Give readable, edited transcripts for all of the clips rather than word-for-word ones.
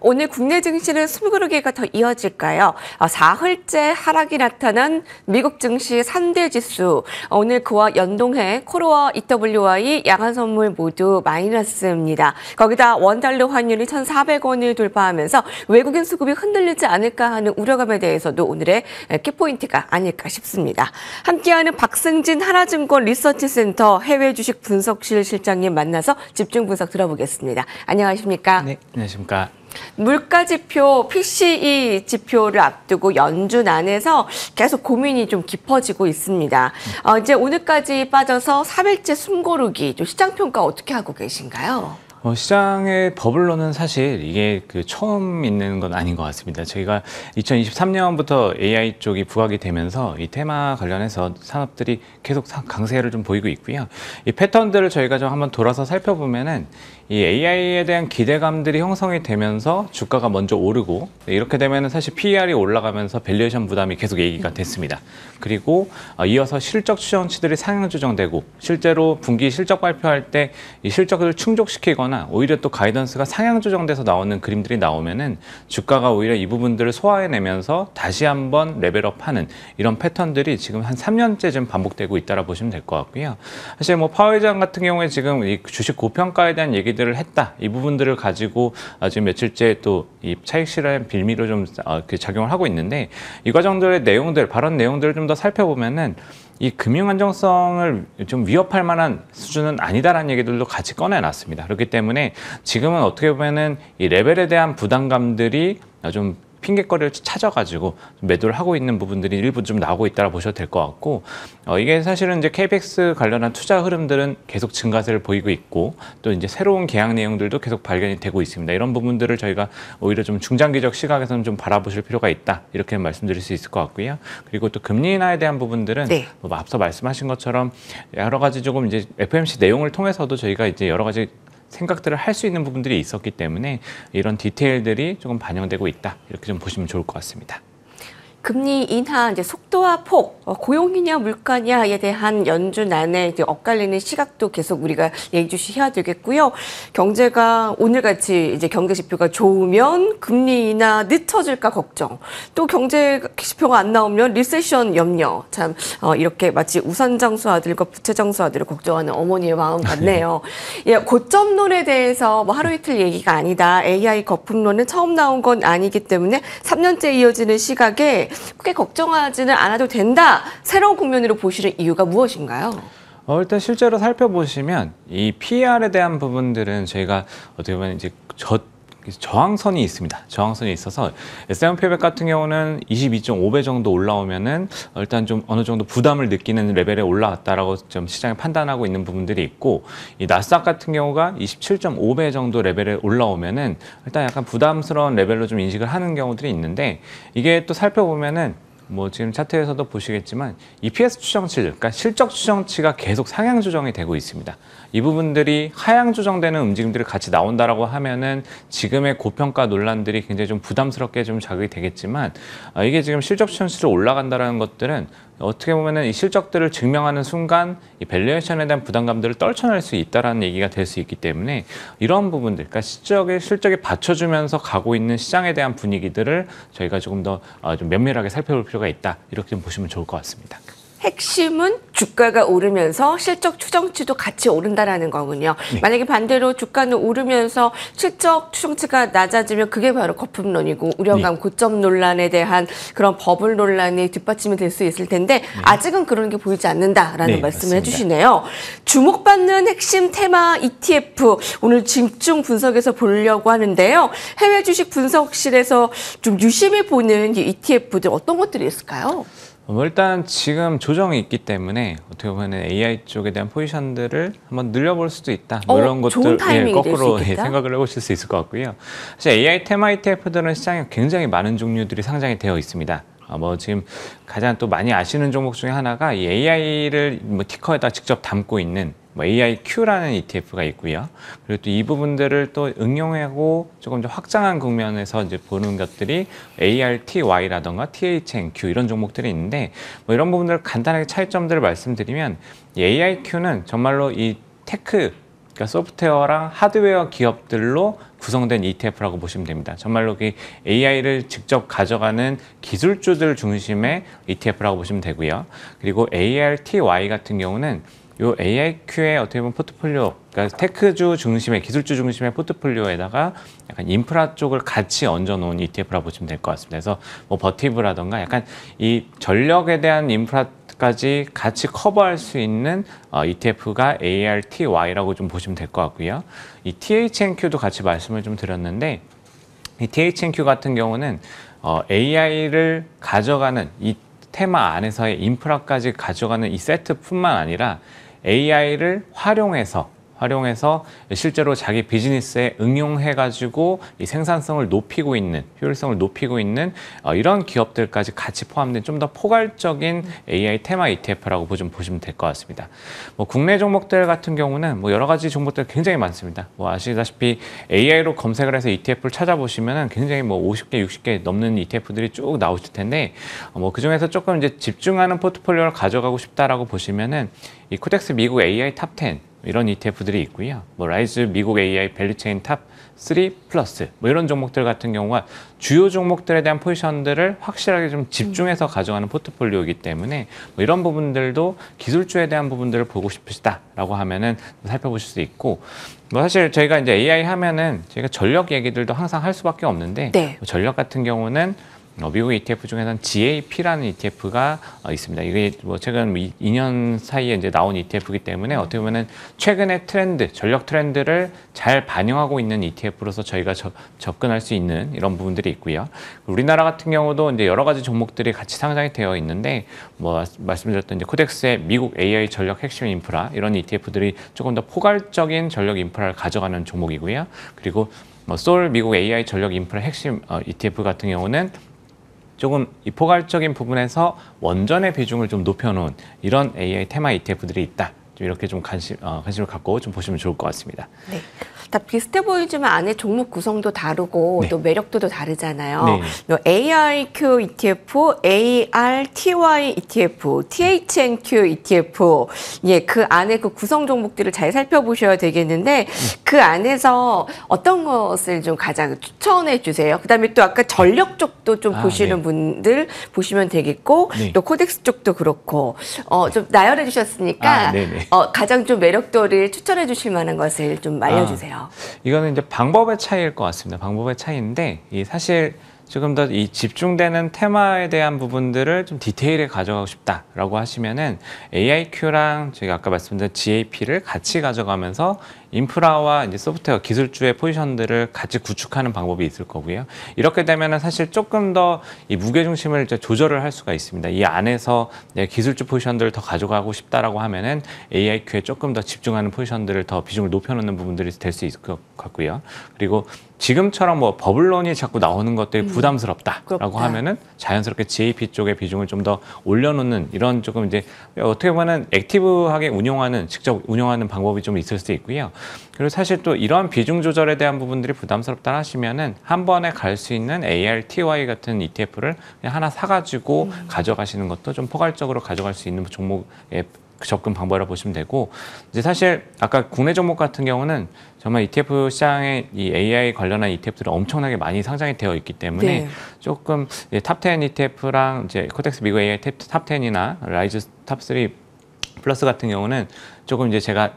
오늘 국내 증시는 숨고르기가 더 이어질까요? 사흘째 하락이 나타난 미국 증시 3대 지수. 오늘 그와 연동해 코로와 EWI 양한 선물 모두 마이너스입니다. 거기다 원달러 환율이 1,400원을 돌파하면서 외국인 수급이 흔들리지 않을까 하는 우려감에 대해서도 오늘의 키포인트가 아닐까 싶습니다. 함께하는 박승진 하나증권 리서치센터 해외 주식 분석실 실장님 만나서 집중 분석 들어보겠습니다. 안녕하십니까? 네, 안녕하십니까? 물가 지표, PCE 지표를 앞두고 연준 안에서 계속 고민이 좀 깊어지고 있습니다. 이제 오늘까지 빠져서 3일째 숨고르기, 좀 시장 평가 어떻게 하고 계신가요? 시장의 버블로는 사실 이게 처음 있는 건 아닌 것 같습니다. 저희가 2023년부터 AI 쪽이 부각이 되면서 이 테마 관련해서 산업들이 계속 강세를 좀 보이고 있고요. 이 패턴들을 저희가 좀 한번 돌아서 살펴보면은 이 AI에 대한 기대감들이 형성이 되면서 주가가 먼저 오르고, 이렇게 되면은 사실 PER이 올라가면서 밸류에이션 부담이 계속 얘기가 됐습니다. 그리고 이어서 실적 추정치들이 상향 조정되고, 실제로 분기 실적 발표할 때 이 실적을 충족시키거나 오히려 또 가이던스가 상향 조정돼서 나오는 그림들이 나오면은 주가가 오히려 이 부분들을 소화해내면서 다시 한번 레벨업하는 이런 패턴들이 지금 한 3년째 좀 반복되고 있다라 보시면 될 것 같고요. 사실 뭐 파월 의장 같은 경우에 지금 이 주식 고평가에 대한 얘기들을 했다, 이 부분들을 가지고 지금 며칠째 또 이 차익 실현 빌미로 좀 작용을 하고 있는데, 이 과정들의 내용들, 발언 내용들을 좀 더 살펴보면은 이 금융 안정성을 좀 위협할 만한 수준은 아니다라는 얘기들도 같이 꺼내놨습니다. 그렇기 때문에 지금은 어떻게 보면은 이 레벨에 대한 부담감들이 좀 핑계거리를 찾아가지고 매도를 하고 있는 부분들이 일부 좀 나오고 있다라 보셔도 될 것 같고, 이게 사실은 이제 KBX 관련한 투자 흐름들은 계속 증가세를 보이고 있고, 또 이제 새로운 계약 내용들도 계속 발견이 되고 있습니다. 이런 부분들을 저희가 오히려 좀 중장기적 시각에서는 좀 바라보실 필요가 있다, 이렇게 말씀드릴 수 있을 것 같고요. 그리고 또 금리 인하에 대한 부분들은 네. 뭐 앞서 말씀하신 것처럼 여러 가지 조금 이제 FOMC 내용을 통해서도 저희가 이제 여러 가지 생각들을 할 수 있는 부분들이 있었기 때문에 이런 디테일들이 조금 반영되고 있다, 이렇게 좀 보시면 좋을 것 같습니다. 금리 인하 이제 속도와 폭, 고용이냐 물가냐에 대한 연준 안에 이제 엇갈리는 시각도 계속 우리가 예의주시해야 되겠고요. 경제가 오늘같이 이제 경제 지표가 좋으면 금리 인하 늦춰질까 걱정, 또 경제 지표가 안 나오면 리세션 염려, 참 이렇게 마치 우선장수 아들과 부채장수 아들을 걱정하는 어머니의 마음 같네요. 예, 고점론에 대해서 뭐 하루 이틀 얘기가 아니다, AI 거품론은 처음 나온 건 아니기 때문에 3년째 이어지는 시각에 크게 걱정하지는 않아도 된다, 새로운 국면으로 보시는 이유가 무엇인가요? 일단 실제로 살펴보시면 이 PER에 대한 부분들은 저희가 어떻게 보면 이제 저항선이 있습니다. 저항선이 있어서 S&P 500 같은 경우는 22.5배 정도 올라오면은 일단 좀 어느 정도 부담을 느끼는 레벨에 올라왔다라고 좀 시장이 판단하고 있는 부분들이 있고, 이 나스닥 같은 경우가 27.5배 정도 레벨에 올라오면은 일단 약간 부담스러운 레벨로 좀 인식을 하는 경우들이 있는데, 이게 또 살펴보면은 뭐 지금 차트에서도 보시겠지만 EPS 추정치들, 그러니까 실적 추정치가 계속 상향 조정이 되고 있습니다. 이 부분들이 하향 조정되는 움직임들이 같이 나온다라고 하면은 지금의 고평가 논란들이 굉장히 좀 부담스럽게 좀 자극이 되겠지만, 이게 지금 실적 추정치로 올라간다라는 것들은 어떻게 보면은 이 실적들을 증명하는 순간 이 밸류에이션에 대한 부담감들을 떨쳐낼 수 있다라는 얘기가 될 수 있기 때문에, 이런 부분들, 그러니까 실적에 받쳐주면서 가고 있는 시장에 대한 분위기들을 저희가 조금 더 좀 면밀하게 살펴볼 필요가 있다, 이렇게 좀 보시면 좋을 것 같습니다. 핵심은 주가가 오르면서 실적 추정치도 같이 오른다라는 거군요. 네. 만약에 반대로 주가는 오르면서 실적 추정치가 낮아지면 그게 바로 거품론이고, 우려감, 네. 고점 논란에 대한 그런 버블 논란이 뒷받침이 될 수 있을 텐데, 네. 아직은 그런 게 보이지 않는다라는 네, 말씀을 맞습니다. 해주시네요. 주목받는 핵심 테마 ETF, 오늘 집중 분석해서 보려고 하는데요. 해외 주식 분석실에서 좀 유심히 보는 이 ETF들 어떤 것들이 있을까요? 일단 지금 조정이 있기 때문에 어떻게 보면 AI 쪽에 대한 포지션들을 한번 늘려볼 수도 있다, 뭐 이런 것들 거꾸로 생각을 해보실 수 있을 것 같고요. 사실 AI 테마 ETF들은 시장에 굉장히 많은 종류들이 상장이 되어 있습니다. 뭐 지금 가장 또 많이 아시는 종목 중에 하나가 이 AI를 뭐 티커에다 직접 담고 있는 뭐 AIQ라는 ETF가 있고요. 그리고 또 이 부분들을 또 응용하고 조금 더 확장한 국면에서 이제 보는 것들이 ARTY라던가 THNQ 이런 종목들이 있는데 뭐 이런 부분들 간단하게 차이점들을 말씀드리면 이 AIQ는 정말로 이 테크 그러니까 소프트웨어랑 하드웨어 기업들로 구성된 ETF라고 보시면 됩니다. 정말로 그 AI를 직접 가져가는 기술주들 중심의 ETF라고 보시면 되고요. 그리고 ARTY 같은 경우는 요 AIQ의 어떻게 보면 포트폴리오, 그러니까 테크주 중심의 기술주 중심의 포트폴리오에다가 약간 인프라 쪽을 같이 얹어 놓은 ETF라고 보시면 될 것 같습니다. 그래서 뭐 버티브라던가 약간 이 전력에 대한 인프라까지 같이 커버할 수 있는 ETF가 ARTY라고 좀 보시면 될 것 같고요. 이 THNQ도 같이 말씀을 좀 드렸는데 이 THNQ 같은 경우는 AI를 가져가는 이 테마 안에서의 인프라까지 가져가는 이 세트뿐만 아니라 AI를 활용해서 실제로 자기 비즈니스에 응용해가지고 이 생산성을 높이고 있는, 효율성을 높이고 있는 이런 기업들까지 같이 포함된 좀 더 포괄적인 AI 테마 ETF라고 좀 보시면 될 것 같습니다. 뭐 국내 종목들 같은 경우는 뭐 여러 가지 종목들 굉장히 많습니다. 뭐 아시다시피 AI로 검색을 해서 ETF를 찾아보시면은 굉장히 뭐 50개, 60개 넘는 ETF들이 쭉 나오실 텐데 뭐 그 중에서 조금 이제 집중하는 포트폴리오를 가져가고 싶다라고 보시면은 이 코덱스 미국 AI 탑 10 이런 ETF들이 있고요. 뭐 라이즈 미국 AI 밸류체인 탑 3 플러스 뭐 이런 종목들 같은 경우가 주요 종목들에 대한 포지션들을 확실하게 좀 집중해서 가져가는 포트폴리오이기 때문에 뭐 이런 부분들도 기술주에 대한 부분들을 보고 싶으시다라고 하면은 살펴보실 수 있고 뭐 사실 저희가 이제 AI 하면은 저희가 전력 얘기들도 항상 할 수밖에 없는데 네. 뭐 전력 같은 경우는 미국 ETF 중에서는 GAP라는 ETF가 있습니다. 이게 뭐 최근 2년 사이에 이제 나온 ETF이기 때문에 어떻게 보면은 최근의 트렌드, 전력 트렌드를 잘 반영하고 있는 ETF로서 저희가 접근할 수 있는 이런 부분들이 있고요. 우리나라 같은 경우도 이제 여러 가지 종목들이 같이 상장이 되어 있는데 뭐 말씀드렸던 이제 코덱스의 미국 AI 전력 핵심 인프라 이런 ETF들이 조금 더 포괄적인 전력 인프라를 가져가는 종목이고요. 그리고 뭐 솔 미국 AI 전력 인프라 핵심 ETF 같은 경우는 조금 이 포괄적인 부분에서 원전의 비중을 좀 높여놓은 이런 AI 테마 ETF들이 있다. 좀 이렇게 좀 관심을 갖고 좀 보시면 좋을 것 같습니다. 네. 다 비슷해 보이지만 안에 종목 구성도 다르고 네. 또 매력도도 다르잖아요. 네. ARQ ETF, ARTY ETF, THNQ ETF, 예, 그 안에 그 구성 종목들을 잘 살펴보셔야 되겠는데 그 안에서 어떤 것을 좀 가장 추천해 주세요. 그다음에 또 아까 전력 쪽도 좀 보시는 네. 분들 보시면 되겠고 네. 또 코덱스 쪽도 그렇고 좀 나열해 주셨으니까 네네. 가장 좀 매력도를 추천해 주실 만한 것을 좀 알려주세요. 이거는 이제 방법의 차이일 것 같습니다. 방법의 차이인데 이 사실 조금 더 이 집중되는 테마에 대한 부분들을 좀 디테일에 가져가고 싶다라고 하시면은 AIQ랑 저희가 아까 말씀드린 GAP를 같이 가져가면서 인프라와 이제 소프트웨어 기술주의 포지션들을 같이 구축하는 방법이 있을 거고요. 이렇게 되면은 사실 조금 더 이 무게 중심을 이제 조절을 할 수가 있습니다. 이 안에서 기술주 포지션들을 더 가져가고 싶다라고 하면은 AIQ에 조금 더 집중하는 포지션들을 더 비중을 높여놓는 부분들이 될 수 있을 것 같고요. 그리고 지금처럼 뭐 버블론이 자꾸 나오는 것들이 부담스럽다라고 하면은 자연스럽게 GAP 쪽의 비중을 좀 더 올려놓는 이런 조금 이제 어떻게 보면은 액티브하게 직접 운영하는 방법이 좀 있을 수 있고요. 그리고 사실 또 이러한 비중 조절에 대한 부분들이 부담스럽다 하시면은 한 번에 갈 수 있는 ARTY 같은 ETF를 그냥 하나 사가지고 가져가시는 것도 좀 포괄적으로 가져갈 수 있는 종목의 접근 방법이라고 보시면 되고 이제 사실 아까 국내 종목 같은 경우는 정말 ETF 시장에 이 AI 관련한 ETF들이 엄청나게 많이 상장이 되어 있기 때문에 네. 조금 탑 10 ETF랑 이제 코덱스 미국 AI 탑 10이나 라이즈 탑 3 플러스 같은 경우는 조금 이제 제가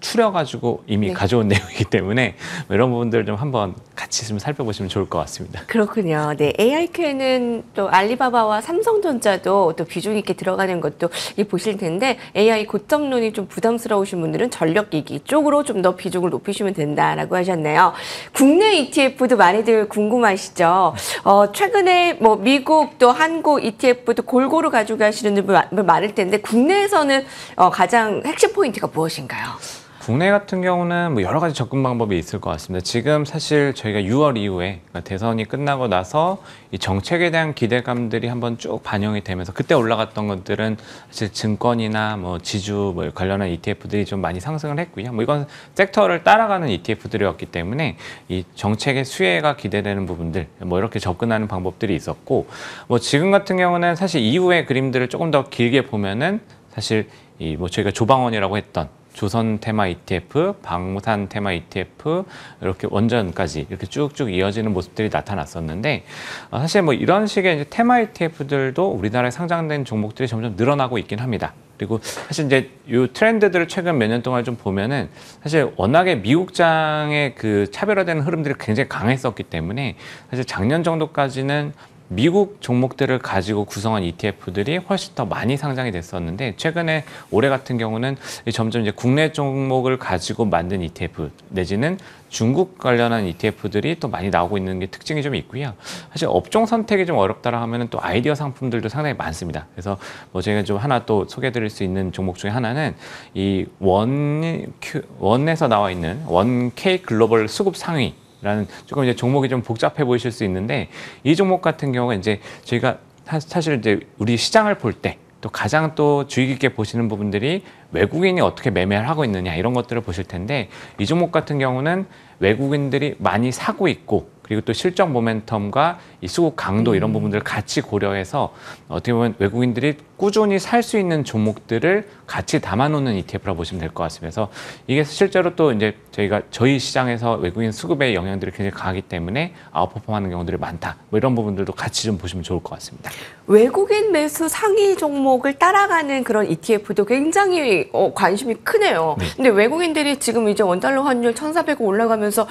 추려가지고 이미 네. 가져온 내용이기 때문에 이런 부분들 좀 한번 같이 좀 살펴보시면 좋을 것 같습니다. 그렇군요. 네, AIQ에는 또 알리바바와 삼성전자도 또 비중 있게 들어가는 것도 보실 텐데 AI 고점론이 좀 부담스러우신 분들은 전력기기 쪽으로 좀 더 비중을 높이시면 된다라고 하셨네요. 국내 ETF도 많이들 궁금하시죠? 최근에 뭐 미국 또 한국 ETF도 골고루 가지고 가시는 분 많을 텐데 국내에서는 가장 핵심 포인트가 무엇인가요? 국내 같은 경우는 뭐 여러 가지 접근 방법이 있을 것 같습니다. 지금 사실 저희가 6월 이후에 그러니까 대선이 끝나고 나서 이 정책에 대한 기대감들이 한번 쭉 반영이 되면서 그때 올라갔던 것들은 사실 증권이나 뭐 지주 뭐 관련한 ETF들이 좀 많이 상승을 했고요. 뭐 이건 섹터를 따라가는 ETF들이었기 때문에 이 정책의 수혜가 기대되는 부분들 뭐 이렇게 접근하는 방법들이 있었고 뭐 지금 같은 경우는 사실 이후의 그림들을 조금 더 길게 보면은 사실 이 뭐 저희가 조방원이라고 했던 조선 테마 ETF, 방산 테마 ETF 이렇게 원전까지 이렇게 쭉쭉 이어지는 모습들이 나타났었는데 사실 뭐 이런 식의 이제 테마 ETF들도 우리나라에 상장된 종목들이 점점 늘어나고 있긴 합니다. 그리고 사실 이제 이 트렌드들을 최근 몇 년 동안 좀 보면은 사실 워낙에 미국장의 그 차별화되는 흐름들이 굉장히 강했었기 때문에 사실 작년 정도까지는 미국 종목들을 가지고 구성한 ETF들이 훨씬 더 많이 상장이 됐었는데 최근에 올해 같은 경우는 점점 이제 국내 종목을 가지고 만든 ETF 내지는 중국 관련한 ETF들이 또 많이 나오고 있는 게 특징이 좀 있고요. 사실 업종 선택이 좀 어렵다라 하면은 또 아이디어 상품들도 상당히 많습니다. 그래서 뭐 저희가 좀 하나 또 소개해드릴 수 있는 종목 중에 하나는 이 원에서 나와 있는 원 K 글로벌 수급 상위. 라는 조금 이제 종목이 좀 복잡해 보이실 수 있는데 이 종목 같은 경우가 이제 저희가 사실 이제 우리 시장을 볼 때 또 가장 또 주의 깊게 보시는 부분들이 외국인이 어떻게 매매를 하고 있느냐 이런 것들을 보실 텐데 이 종목 같은 경우는 외국인들이 많이 사고 있고 그리고 또 실적 모멘텀과 이 수급 강도 이런 부분들을 같이 고려해서 어떻게 보면 외국인들이 꾸준히 살 수 있는 종목들을 같이 담아놓는 ETF라고 보시면 될 것 같습니다. 그래서 이게 실제로 또 이제 저희 시장에서 외국인 수급의 영향들이 굉장히 강하기 때문에 아웃퍼폼하는 경우들이 많다. 뭐 이런 부분들도 같이 좀 보시면 좋을 것 같습니다. 외국인 매수 상위 종목을 따라가는 그런 ETF도 굉장히 관심이 크네요. 네. 근데 외국인들이 지금 이제 원달러 환율 1,400원 올라가면서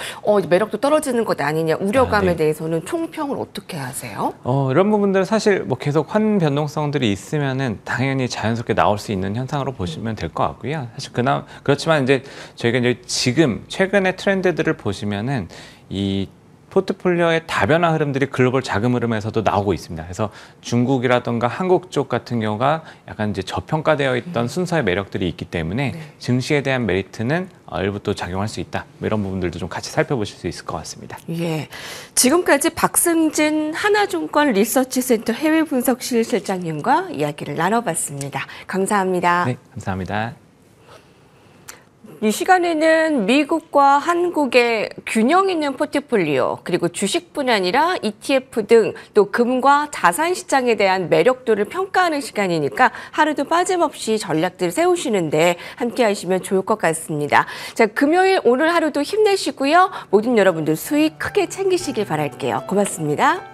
매력도 떨어지는 것 아니냐 우려감에 네. 대해서는 총평을 어떻게 하세요? 이런 부분들은 사실 뭐 계속 환 변동성들이 있으면은 당연히 자연스럽게 나올 수 있는 현상으로 보시면 될 것 같고요. 사실 그렇지만 이제 저희가 이제 지금 최근의 트렌드들을 보시면은 이 포트폴리오의 다변화 흐름들이 글로벌 자금 흐름에서도 나오고 있습니다. 그래서 중국이라든가 한국 쪽 같은 경우가 약간 이제 저평가되어 있던 순서의 매력들이 있기 때문에 증시에 대한 메리트는 일부 또 작용할 수 있다. 뭐 이런 부분들도 좀 같이 살펴보실 수 있을 것 같습니다. 예. 지금까지 박승진 하나증권 리서치센터 해외분석실 실장님과 이야기를 나눠봤습니다. 감사합니다. 네, 감사합니다. 이 시간에는 미국과 한국의 균형 있는 포트폴리오, 그리고 주식뿐 아니라 ETF 등 또 금과 자산 시장에 대한 매력도를 평가하는 시간이니까 하루도 빠짐없이 전략들을 세우시는데 함께 하시면 좋을 것 같습니다. 자, 금요일 오늘 하루도 힘내시고요. 모든 여러분들 수익 크게 챙기시길 바랄게요. 고맙습니다.